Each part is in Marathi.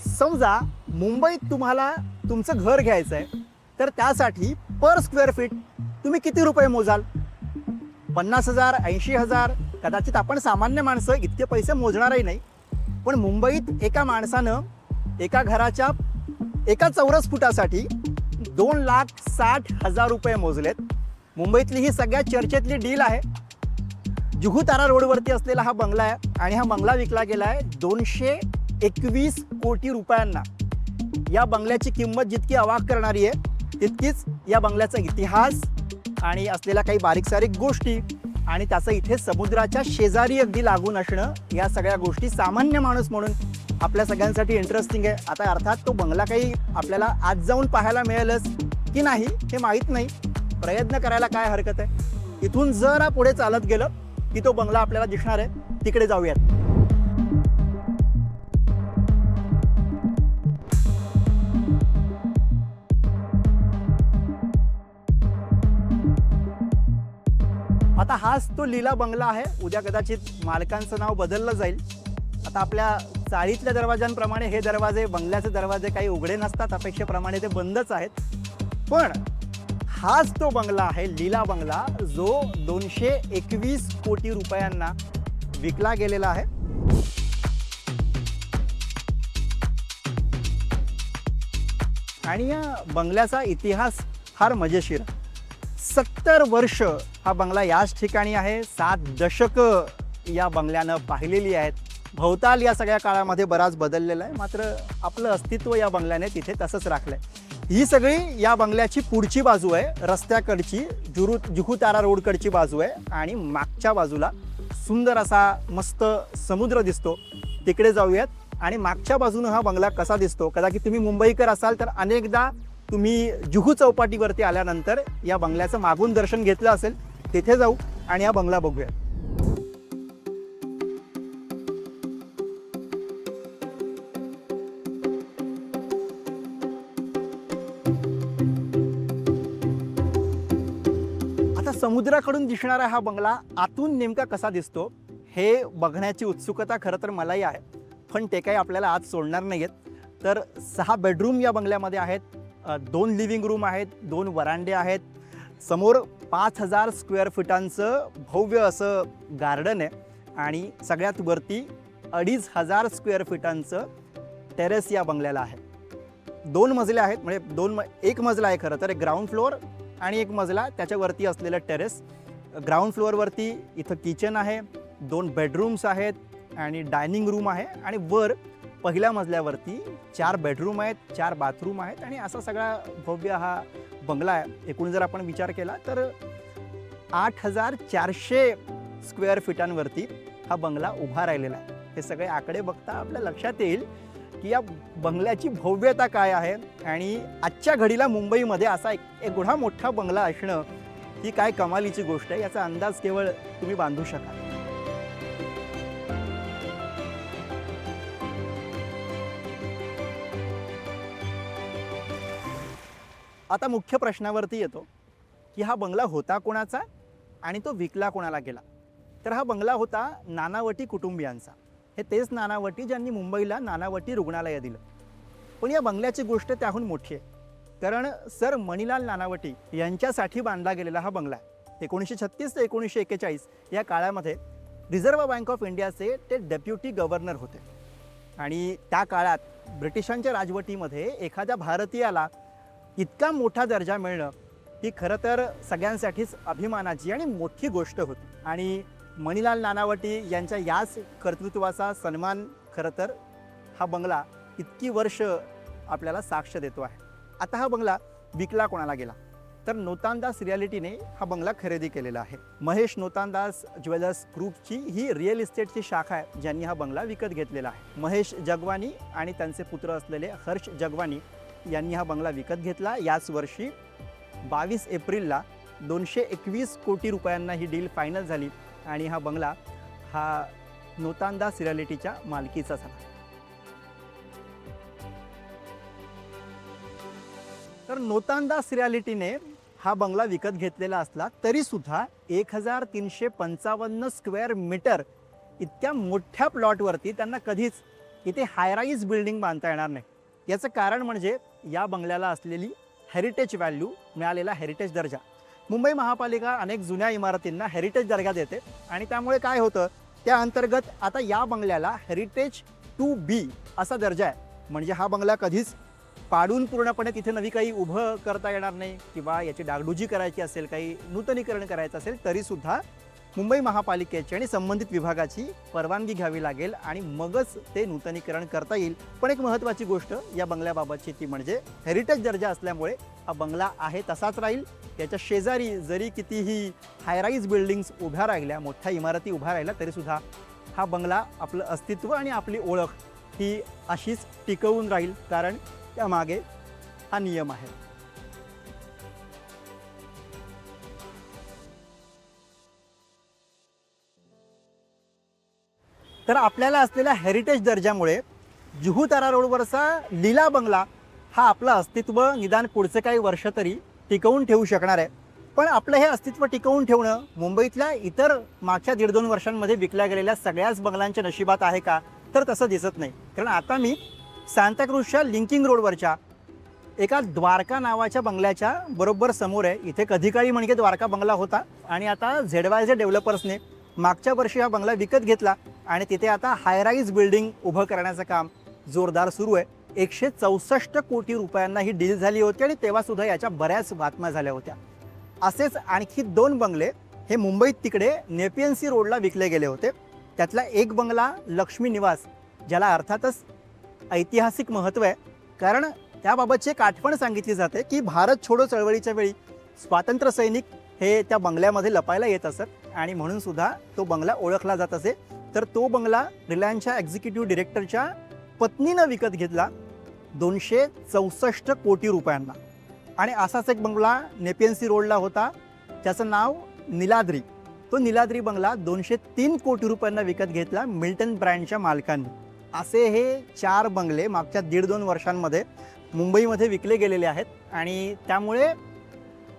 समजा मुंबईत तुम्हाला तुमचं घर घ्यायचं आहे, तर त्यासाठी पर स्क्वेअर फीट तुम्ही किती रुपये मोजाल? 50,000, 80,000? कदाचित आपण सामान्य माणसं इतके पैसे मोजणारही नाही. पण मुंबईत एका माणसानं एका घराच्या एका चौरस फुटासाठी 2,60,000 रुपये मोजलेत. मुंबईतली ही सगळ्यात चर्चेतली डील आहे. जुहू तारा रोडवरती असलेला हा बंगला आहे आणि हा बंगला विकला गेला आहे 221 कोटी रुपयांना. या बंगल्याची किंमत जितकी अवाक करणारी आहे, तितकीच या बंगल्याचा इतिहास आणि असलेल्या काही बारीक सारीक गोष्टी आणि त्याचं इथे समुद्राच्या शेजारी अगदी लागून असणं, या सगळ्या गोष्टी सामान्य माणूस म्हणून आपल्या सगळ्यांसाठी इंटरेस्टिंग आहे. आता अर्थात तो बंगला काही आपल्याला आज जाऊन पाहायला मिळेलच की नाही हे माहीत नाही. प्रयत्न करायला काय हरकत आहे. इथून जरा पुढे चालत गेलं की तो बंगला आपल्याला दिसणार आहे. तिकडे जाऊयात. आता हाच तो लीला बंगला आहे. उद्या कदाचित मालकांचं नाव बदललं जाईल. आता आपल्या चाळीतल्या दरवाजांप्रमाणे हे दरवाजे, बंगल्याचे दरवाजे काही उघडे नसतात, अपेक्षेप्रमाणे ते बंदच आहेत. पण हाच तो बंगला आहे, लीला बंगला, जो 221 कोटी रुपयांना विकला गेलेला आहे. आणि या बंगल्याचा इतिहास फार मजेशीर. 70 वर्ष हा बंगला याच ठिकाणी आहे. 7 दशकं या बंगल्यानं पाहिलेली आहेत. भोवताल या सगळ्या काळामध्ये बराच बदललेला आहे, मात्र आपलं अस्तित्व या बंगल्याने तिथे तसंच राखलं आहे. ही सगळी या बंगल्याची पुढची बाजू आहे, रस्त्याकडची, जुहू तारा रोडकडची बाजू आहे. आणि मागच्या बाजूला सुंदर असा मस्त समुद्र दिसतो. तिकडे जाऊयात. आणि मागच्या बाजूनं हा बंगला कसा दिसतो, कदाचित तुम्ही मुंबईकर असाल तर अनेकदा तुम्ही जुहू चौपाटीवरती आल्यानंतर या बंगल्याचं मागून दर्शन घेतलं असेल. तिथे जाऊ आणि हा बंगला बघूया. आता समुद्राकडून दिसणारा हा बंगला आतून नेमका कसा दिसतो हे बघण्याची उत्सुकता खरं तर मलाही आहे. पण ते काही आपल्याला आज सोडणार नाही आहेत. तर 6 बेडरूम या बंगल्यामध्ये आहेत. 2 लिव्हिंग रूम आहेत, 2 वरांडे आहेत. समोर 5,000 स्क्वेअर फुटांचं भव्य असं गार्डन आहे. आणि सगळ्यात वरती 2,500 स्क्वेअर फुटांचं टेरेस या बंगल्याला आहे. 2 मजले आहेत, म्हणजे एक मजला आहे खरं तर, एक ग्राउंड फ्लोअर आणि एक मजला त्याच्यावरती असलेलं टेरेस. ग्राउंड फ्लोअरवरती इथं किचन आहे, 2 बेडरूम्स आहेत आणि डायनिंग रूम आहे. आणि वर पहिल्या मजल्यावरती 4 बेडरूम आहेत, 4 बाथरूम आहेत. आणि असा सगळा भव्य हा बंगला आहे. एकूण जर आपण विचार केला तर 8,400 स्क्वेअर फीटांवरती हा बंगला उभा राहिलेला आहे. हे सगळे आकडे बघता आपल्या लक्षात येईल की या बंगल्याची भव्यता काय आहे. आणि आजच्या घडीला मुंबईमध्ये असा एवढा मोठा बंगला असणं ही काय कमालीची गोष्ट आहे, याचा अंदाज केवळ तुम्ही बांधू शकाल. आता मुख्य प्रश्नावरती येतो की हा बंगला होता कोणाचा आणि तो विकला कोणाला गेला. तर हा बंगला होता नानावटी कुटुंबियांचा. हे तेच नानावटी ज्यांनी मुंबईला नानावटी रुग्णालय दिलं. पण या बंगल्याची गोष्ट त्याहून मोठी आहे. कारण सर मणिलाल नानावटी यांच्यासाठी बांधला गेलेला हा बंगला आहे. 1936 ते 1941 या काळामध्ये रिझर्व्ह बँक ऑफ इंडियाचे ते डेप्युटी गव्हर्नर होते. आणि त्या काळात ब्रिटिशांच्या राजवटीमध्ये एखाद्या भारतीयाला इतका मोठा दर्जा मिळणं ही खरं तर सगळ्यांसाठीच अभिमानाची आणि मोठी गोष्ट होती. आणि मणिलाल नानावटी यांच्या याच कर्तृत्वाचा सन्मान खरं तर हा बंगला इतकी वर्ष आपल्याला साक्ष देतो आहे. आता हा बंगला विकला कोणाला गेला तर नोतांदास रियालिटीने हा बंगला खरेदी केलेला आहे. महेश नोतांदास ज्वेलर्स ग्रुपची ही रिअल इस्टेटची शाखा आहे ज्यांनी हा बंगला विकत घेतलेला आहे. महेश जगवानी आणि त्यांचे पुत्र असलेले हर्ष जगवानी यांनी हा बंगला विकत घेतला. याच वर्षी 22 एप्रिलला 221 कोटी रुपयांना ही डील फायनल झाली आणि हा बंगला हा नोतांदास रियालिटीच्या मालकीचा झाला. तर नोतांदास रियालिटीने हा बंगला विकत घेतलेला असला तरी सुद्धा 1355 स्क्वेअर मीटर इतक्या मोठ्या प्लॉटवरती त्यांना कधीच इथे हायराईज बिल्डिंग बांधता येणार नाही. याचं कारण म्हणजे या बंगल्याला असलेली हेरिटेज व्हॅल्यू, मिळालेला हेरिटेज दर्जा. मुंबई महापालिका अनेक जुन्या इमारतींना हेरिटेज दर्जा देते आणि त्यामुळे काय होतं, त्या अंतर्गत आता या बंगल्याला हेरिटेज 2B असा दर्जा आहे. म्हणजे हा बंगला कधीच पाडून पूर्णपणे तिथे नवी काही उभं करता येणार नाही किंवा याची डागडुजी करायची असेल, काही नूतनीकरण करायचं असेल तरीसुद्धा मुंबई महापालिकेची आणि संबंधित विभागाची परवानगी घ्यावी लागेल आणि मगच ते नूतनीकरण करता येईल. पण एक महत्त्वाची गोष्ट या बंगल्याबाबतची ती म्हणजे हेरिटेज दर्जा असल्यामुळे हा बंगला आहे तसाच राहील. याच्या शेजारी जरी कितीही हायराईज बिल्डिंग्स उभ्या राहिल्या, मोठ्या इमारती उभ्या राहिल्या तरीसुद्धा हा बंगला आपलं अस्तित्व आणि आपली ओळख ही अशीच टिकवून राहील, कारण त्यामागे हा नियम आहे. तर आपल्याला असलेल्या हेरिटेज दर्जामुळे जुहू तारा रोडवरचा लीला बंगला हा आपलं अस्तित्व निदान पुढचे काही वर्ष तरी टिकवून ठेवू शकणार आहे. पण आपलं हे अस्तित्व टिकवून ठेवणं मुंबईतल्या इतर मागच्या 1.5-2 वर्षांमध्ये विकल्या गेलेल्या सगळ्याच बंगल्यांच्या नशिबात आहे का, तर तसं दिसत नाही. कारण आता मी सांताक्रूजच्या लिंकिंग रोडवरच्या एका द्वारका नावाच्या बंगल्याच्या बरोबर समोर आहे. इथे कधी काळी म्हणजे द्वारका बंगला होता आणि आता ZYZ डेव्हलपर्सने मागच्या वर्षी हा बंगला विकत घेतला आणि तिथे आता हायराईज बिल्डिंग उभं करण्याचं काम जोरदार सुरू आहे. 164 कोटी रुपयांना ही डील झाली होती आणि तेव्हासुद्धा याच्या बऱ्याच बातम्या झाल्या होत्या. असेच आणखी 2 बंगले हे मुंबईत तिकडे नेपियन सी रोडला विकले गेले होते. त्यातला एक बंगला लक्ष्मी निवास, ज्याला अर्थातच ऐतिहासिक महत्त्व आहे, कारण त्याबाबतची एक आठवण सांगितली जाते की भारत छोडो चळवळीच्या वेळी स्वातंत्र्य सैनिक हे त्या बंगल्यामध्ये लपायला येत असत आणि म्हणून सुद्धा तो बंगला ओळखला जात असे. तर तो बंगला रिलायन्सच्या एक्झिक्युटिव्ह डिरेक्टरच्या पत्नीनं विकत घेतला 264 कोटी रुपयांना. आणि असाच एक बंगला नेपियन सी रोडला होता, त्याचं नाव निलाद्री. तो निलाद्री बंगला 203 कोटी रुपयांना विकत घेतला मिल्टन ब्रँडच्या मालकांनी. असे हे 4 बंगले मागच्या 1.5-2 वर्षांमध्ये मुंबईमध्ये विकले गेलेले आहेत आणि त्यामुळे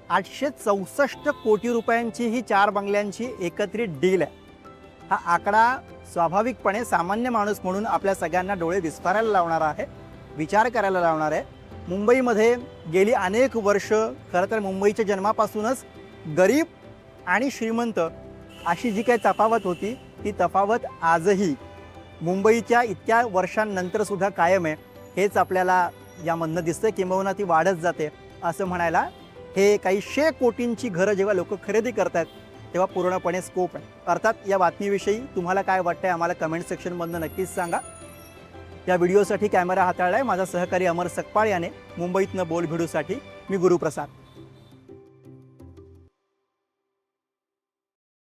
864 कोटी रुपयांची ही 4 बंगल्यांची एकत्रित डील आहे. हा आकडा स्वाभाविकपणे सामान्य माणूस म्हणून आपल्या सगळ्यांना डोळे विस्फारायला लावणारा आहे, विचार करायला लावणार आहे. मुंबईमध्ये गेली अनेक वर्ष, खरं तर मुंबईच्या जन्मापासूनच गरीब आणि श्रीमंत अशी जी काही तफावत होती, ती तफावत आजही मुंबईच्या इतक्या वर्षांनंतर सुद्धा कायम आहे. हेच आपल्याला यामधनं दिसतं, किंबहुना ती वाढत जाते असं म्हणायला हे काही 100 कोटींची घरं जेव्हा लोक खरेदी करतात तेव्हा पूर्णपणे स्कोप आहे. अर्थात या बातमीविषयी तुम्हाला काय वाटतंय आम्हाला कमेंट सेक्शनमधनं नक्कीच सांगा. या व्हिडिओसाठी कॅमेरा हाताळलाय माझा सहकारी अमर सकपाळ याने. मुंबईतनं बोल भिडूसाठी मी गुरुप्रसाद.